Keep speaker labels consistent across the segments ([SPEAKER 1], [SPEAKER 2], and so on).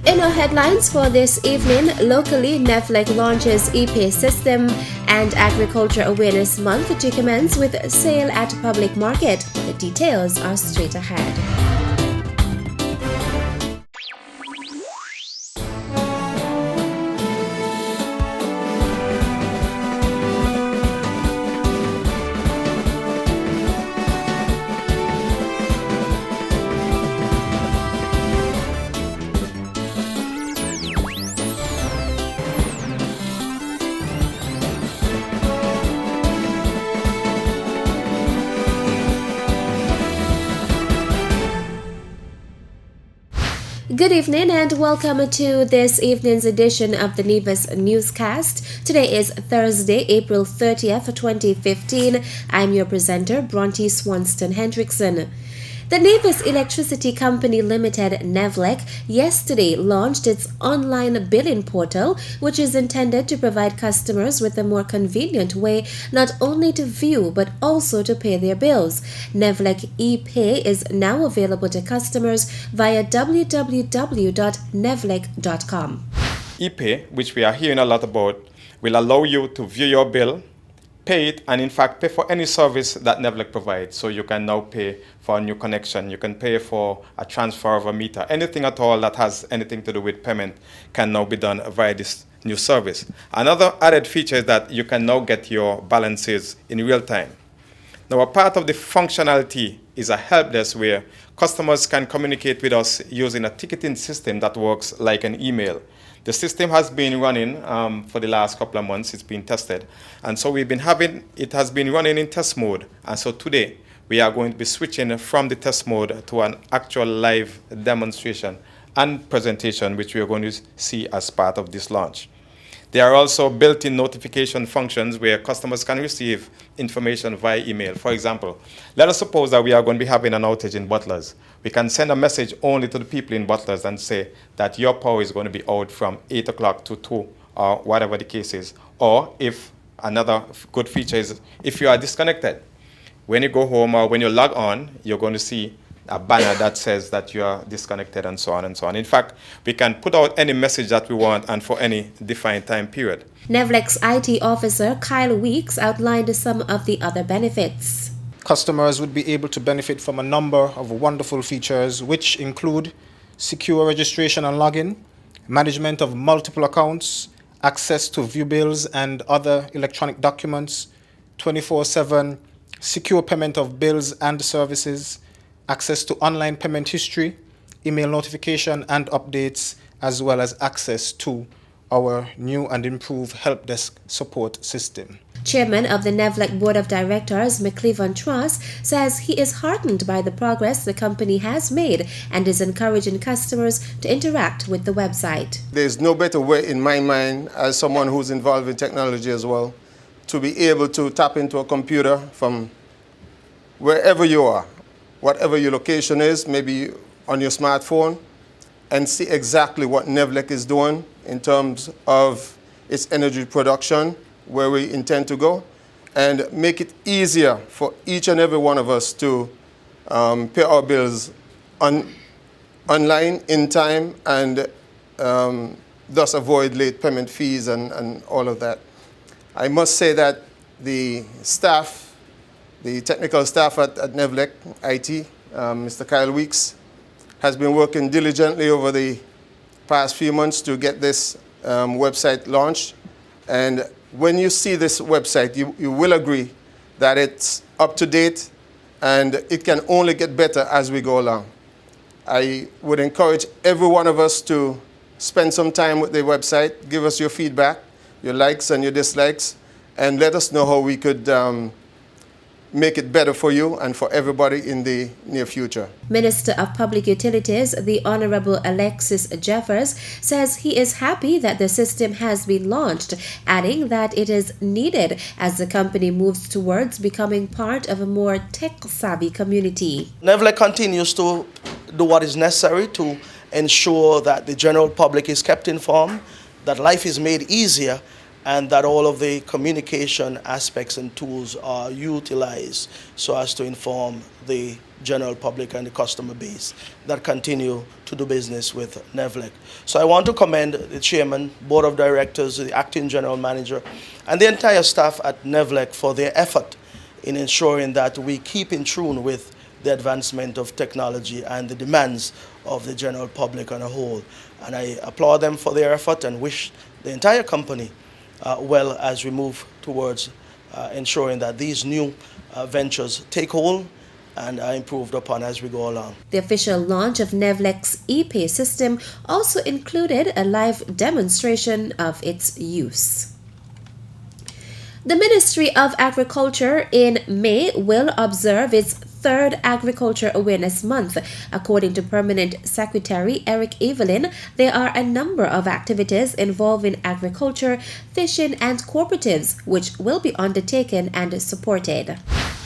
[SPEAKER 1] In our headlines for this evening, locally, NEVLEC launches e-pay system and Agriculture Awareness Month to commence with sale at public market. The details are straight ahead. Good evening and welcome to this evening's edition of the Nevis Newscast. Today is Thursday, April 30th, 2015. I'm your presenter, Bronte Swanston Hendrickson. The Nevis Electricity Company Limited, NEVLEC, yesterday launched its online billing portal, which is intended to provide customers with a more convenient way not only to view but also to pay their bills. NEVLEC ePay is now available to customers via www.nevlec.com.
[SPEAKER 2] ePay, which we are hearing a lot about, will allow you to view your bill, pay it, and in fact pay for any service that NEVLEC provides. So you can now pay for a new connection, you can pay for a transfer of a meter, anything at all that has anything to do with payment can now be done via this new service. Another added feature is that you can now get your balances in real time. Now, a part of the functionality is a help desk where customers can communicate with us using a ticketing system that works like an email. The system has been running for the last couple of months. It's been tested. And so it has been running in test mode. And so today, we are going to be switching from the test mode to an actual live demonstration and presentation, which we are going to see as part of this launch. There are also built-in notification functions where customers can receive information via email. For example, let us suppose that we are going to be having an outage in Butlers. We can send a message only to the people in Butlers and say that your power is going to be out from 8 o'clock to 2 or whatever the case is. Or if another good feature is if you are disconnected, when you go home or when you log on, you're going to see a banner that says that you are disconnected and so on and so on. In fact, we can put out any message that we want and for any defined time period.
[SPEAKER 1] NEVLEC's IT officer, Kyle Weeks, outlined some of the other benefits.
[SPEAKER 3] Customers would be able to benefit from a number of wonderful features, which include secure registration and login, management of multiple accounts, access to view bills and other electronic documents, 24/7 secure payment of bills and services, access to online payment history, email notification and updates, as well as access to our new and improved help desk support system.
[SPEAKER 1] Chairman of the NEVLEC Board of Directors, McCleavon Truss, says he is heartened by the progress the company has made and is encouraging customers to interact with the website.
[SPEAKER 4] There's no better way in my mind, as someone who's involved in technology as well, to be able to tap into a computer from wherever you are, whatever your location is, maybe on your smartphone, and see exactly what NEVLEC is doing in terms of its energy production, where we intend to go, and make it easier for each and every one of us to pay our bills online in time and thus avoid late payment fees and all of that. I must say that the staff, the technical staff at NEVLEC IT, Mr. Kyle Weeks, has been working diligently over the past few months to get this website launched. And when you see this website, you will agree that it's up to date and it can only get better as we go along. I would encourage every one of us to spend some time with the website, give us your feedback, your likes and your dislikes, and let us know how we could make it better for you and for everybody in the near future.
[SPEAKER 1] Minister of Public Utilities, the Honorable Alexis Jeffers, says he is happy that the system has been launched, adding that it is needed as the company moves towards becoming part of a more tech-savvy community.
[SPEAKER 5] NEVLEC continues to do what is necessary to ensure that the general public is kept informed, that life is made easier, and that all of the communication aspects and tools are utilized so as to inform the general public and the customer base that continue to do business with NEVLEC. So I want to commend the chairman, board of directors, the acting general manager, and the entire staff at NEVLEC for their effort in ensuring that we keep in tune with the advancement of technology and the demands of the general public on a whole. And I applaud them for their effort and wish the entire company well as we move towards ensuring that these new ventures take hold and are improved upon as we go along.
[SPEAKER 1] The official launch of NEVLEC's e-pay system also included a live demonstration of its use. The Ministry of Agriculture in May will observe its third Agriculture Awareness Month. According to Permanent Secretary Eric Evelyn, there are a number of activities involving agriculture, fishing, and cooperatives which will be undertaken and supported.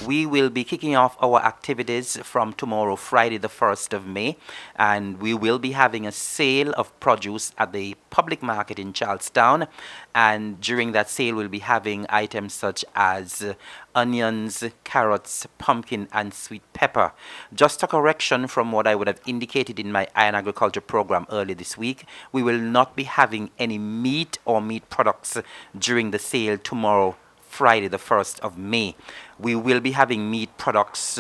[SPEAKER 6] We will be kicking off our activities from tomorrow, Friday, the 1st of May, and we will be having a sale of produce at the public market in Charlestown. And during that sale, we'll be having items such as onions, carrots, pumpkin, and sweet pepper. Just a correction from what I would have indicated in my Iron Agriculture program earlier this week. We will not be having any meat or meat products during the sale tomorrow, Friday, the 1st of May. We will be having meat products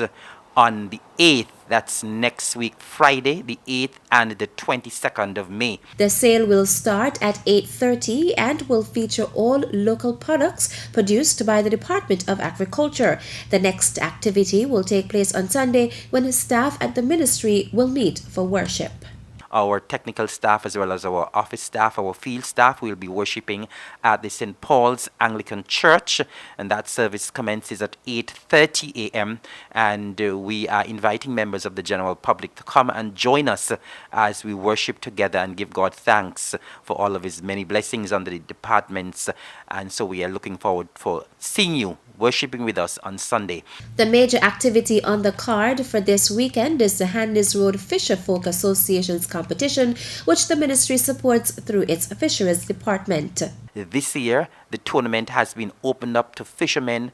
[SPEAKER 6] on the 8th, that's next week, Friday, the 8th and the 22nd of May.
[SPEAKER 1] The sale will start at 8:30 and will feature all local products produced by the Department of Agriculture. The next activity will take place on Sunday when staff at the ministry will meet for worship.
[SPEAKER 6] Our technical staff as well as our office staff, our field staff will be worshiping at the St. Paul's Anglican Church, and that service commences at 8:30 a.m. and we are inviting members of the general public to come and join us as we worship together and give God thanks for all of his many blessings under the departments, and so we are looking forward for seeing you worshiping with us on Sunday.
[SPEAKER 1] The major activity on the card for this weekend is the Handys Road Fisher Folk Association's competition, which the ministry supports through its fisheries department.
[SPEAKER 6] This year, the tournament has been opened up to fishermen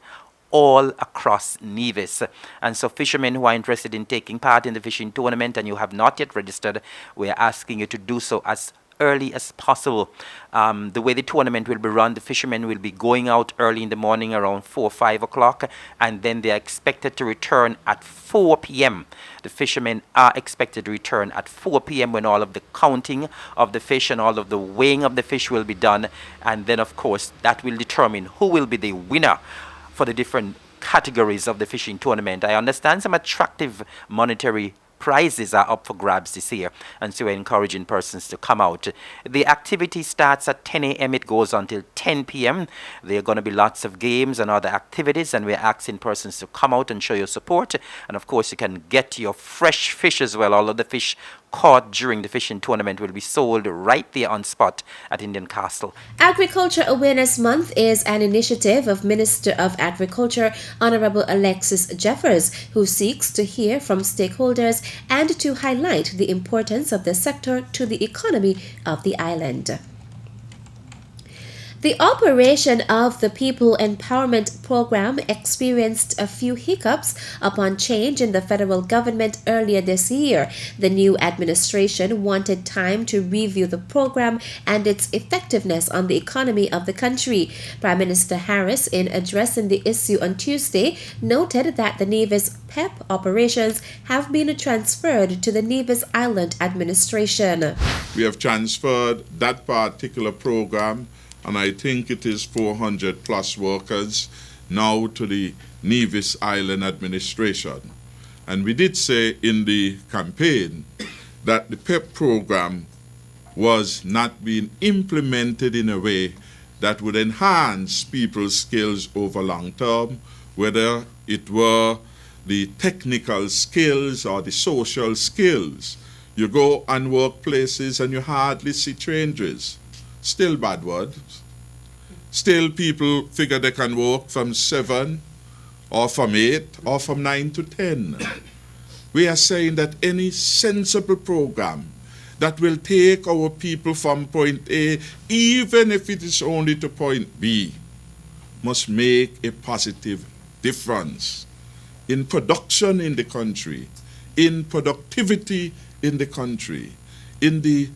[SPEAKER 6] all across Nevis. And so fishermen who are interested in taking part in the fishing tournament and you have not yet registered, we're asking you to do so as early as possible. The way the tournament will be run, the fishermen will be going out early in the morning around 4 or 5 o'clock, and then they are expected to return at 4 p.m. The fishermen are expected to return at 4 p.m. when all of the counting of the fish and all of the weighing of the fish will be done, and then of course that will determine who will be the winner for the different categories of the fishing tournament. I understand some attractive monetary prizes are up for grabs this year, and so we're encouraging persons to come out. The activity starts at 10 a.m. It goes until 10 p.m. There are going to be lots of games and other activities, and we're asking persons to come out and show your support. And of course, you can get your fresh fish as well. All of the fish caught during the fishing tournament will be sold right there on spot at Indian Castle.
[SPEAKER 1] Agriculture Awareness Month is an initiative of Minister of Agriculture Honorable Alexis Jeffers, who seeks to hear from stakeholders and to highlight the importance of the sector to the economy of the island. The operation of the People Empowerment Program experienced a few hiccups upon change in the federal government earlier this year. The new administration wanted time to review the program and its effectiveness on the economy of the country. Prime Minister Harris, in addressing the issue on Tuesday, noted that the Nevis PEP operations have been transferred to the Nevis Island administration.
[SPEAKER 7] We have transferred that particular program, and I think it is 400 plus workers now to the Nevis Island administration. And we did say in the campaign that the PEP program was not being implemented in a way that would enhance people's skills over long term, whether it were the technical skills or the social skills. You go and work places and you hardly see changes. Still bad words. Still people figure they can work from 7 or from 8 or from 9 to 10. We are saying that any sensible program that will take our people from point A, even if it is only to point B, must make a positive difference in production in the country, in productivity in the country, in the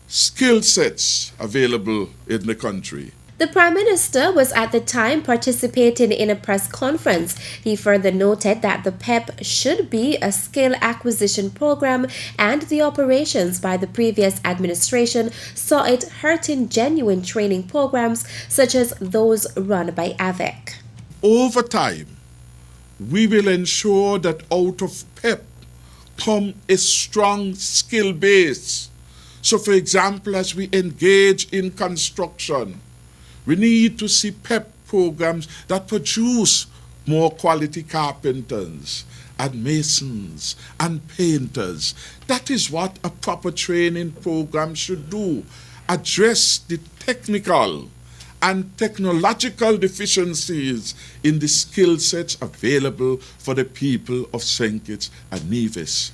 [SPEAKER 7] skill sets available in the country.
[SPEAKER 1] The Prime Minister was at the time participating in a press conference. He further noted that the PEP should be a skill acquisition program and the operations by the previous administration saw it hurting genuine training programs such as those run by AVEC.
[SPEAKER 7] Over time, we will ensure that out of PEP come a strong skill base. So for example, as we engage in construction, we need to see PEP programs that produce more quality carpenters and masons and painters. That is what a proper training program should do. Address the technical and technological deficiencies in the skill sets available for the people of St. Kitts and Nevis.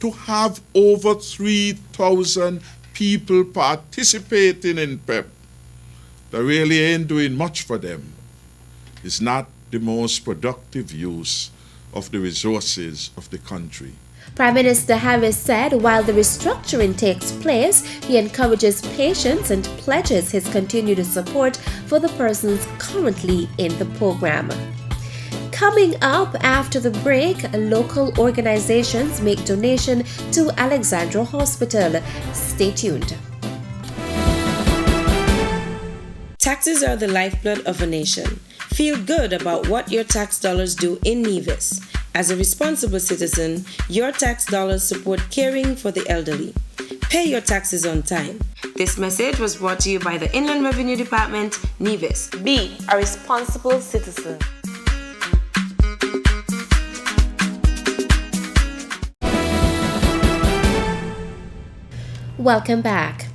[SPEAKER 7] To have over 3,000 people participating in PEP that really ain't doing much for them is not the most productive use of the resources of the country.
[SPEAKER 1] Prime Minister Harris said while the restructuring takes place, he encourages patience and pledges his continued support for the persons currently in the program. Coming up after the break, local organizations make donation to Alexandra Hospital. Stay tuned.
[SPEAKER 8] Taxes are the lifeblood of a nation. Feel good about what your tax dollars do in Nevis. As a responsible citizen, your tax dollars support caring for the elderly. Pay your taxes on time. This message was brought to you by the Inland Revenue Department, Nevis.
[SPEAKER 9] Be a responsible citizen.
[SPEAKER 1] Welcome back.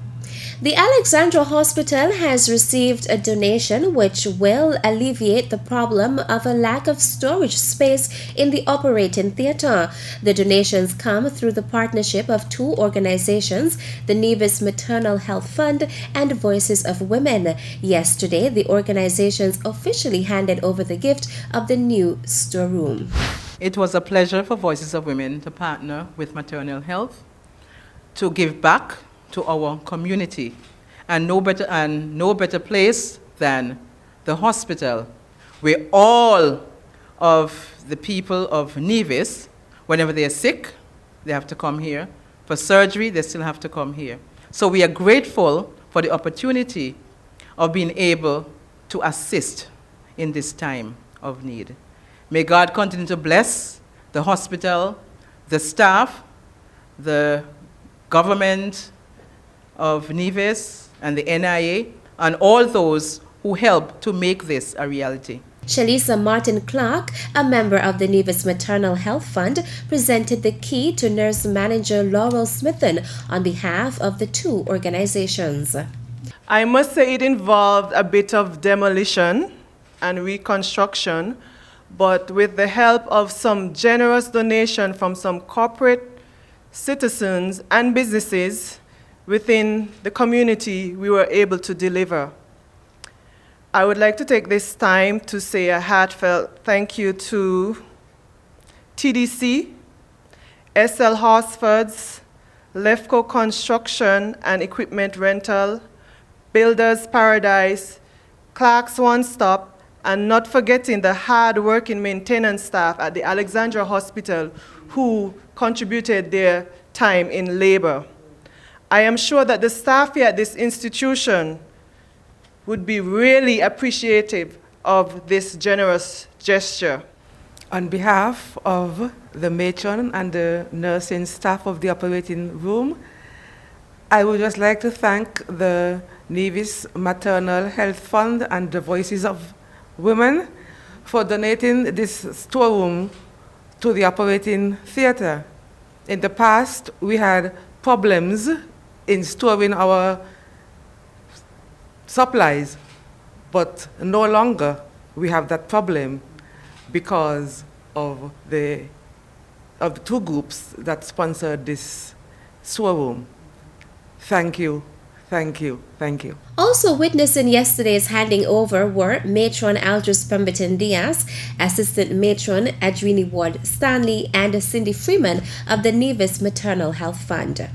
[SPEAKER 1] The Alexandra Hospital has received a donation which will alleviate the problem of a lack of storage space in the operating theatre. The donations come through the partnership of two organizations, the Nevis Maternal Health Fund and Voices of Women. Yesterday, the organizations officially handed over the gift of the new storeroom.
[SPEAKER 10] It was a pleasure for Voices of Women to partner with Maternal Health to give back to our community, and no better place than the hospital, where all of the people of Nevis, whenever they are sick, they have to come here. For surgery, they still have to come here. So we are grateful for the opportunity of being able to assist in this time of need. May God continue to bless the hospital, the staff, the government of Nevis and the NIA, and all those who help to make this a reality.
[SPEAKER 1] Shalisa Martin Clark, a member of the Nevis Maternal Health Fund, presented the key to nurse manager Laurel Smithen on behalf of the two organizations.
[SPEAKER 11] I must say it involved a bit of demolition and reconstruction, but with the help of some generous donation from some corporate citizens and businesses within the community, we were able to deliver. I would like to take this time to say a heartfelt thank you to TDC, SL Horsfords, Lefco Construction and Equipment Rental, Builders Paradise, Clark's One Stop, and not forgetting the hard-working maintenance staff at the Alexandra Hospital who contributed their time in labor. I am sure that the staff here at this institution would be really appreciative of this generous gesture.
[SPEAKER 10] On behalf of the matron and the nursing staff of the operating room, I would just like to thank the Nevis Maternal Health Fund and the Voices of Women for donating this storeroom to the operating theatre. In the past, we had problems in storing our supplies, but no longer we have that problem because of the two groups that sponsored this storeroom.
[SPEAKER 12] Thank you, thank you, thank you.
[SPEAKER 1] Also witnessing yesterday's handing over were Matron Aldous Pemberton Diaz, Assistant Matron Adrini Ward Stanley, and Cindy Freeman of the Nevis Maternal Health Fund.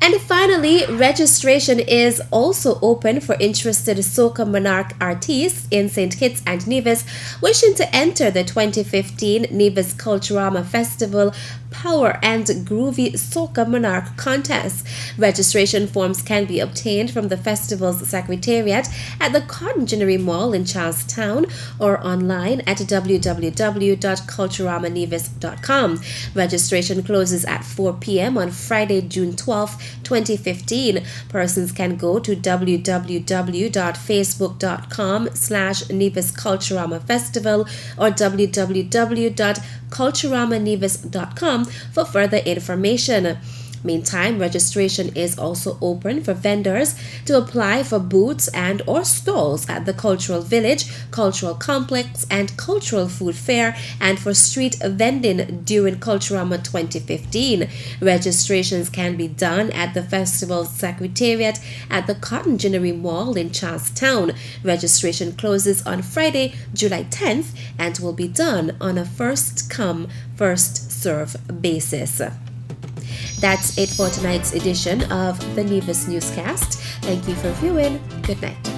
[SPEAKER 1] And finally, registration is also open for interested Soca Monarch artists in St. Kitts and Nevis wishing to enter the 2015 Nevis Culturama Festival Power and Groovy Soca Monarch contest. Registration forms can be obtained from the festival's secretariat at the Cotton Ginnery Mall in Charlestown or online at www.culturamanevis.com. Registration closes at 4 p.m. on Friday, June 12, 2015. Persons can go to www.facebook.com/Nevis Culturama Festival or www.culturamanevis.com for further information. Meantime, registration is also open for vendors to apply for booths and or stalls at the Cultural Village, Cultural Complex, and Cultural Food Fair, and for street vending during Culturama 2015. Registrations can be done at the festival secretariat at the Cotton Ginnery Mall in Charlestown. Registration closes on Friday, July 10th, and will be done on a first-come, first-serve basis. That's it for tonight's edition of the Nevis Newscast. Thank you for viewing. Good night.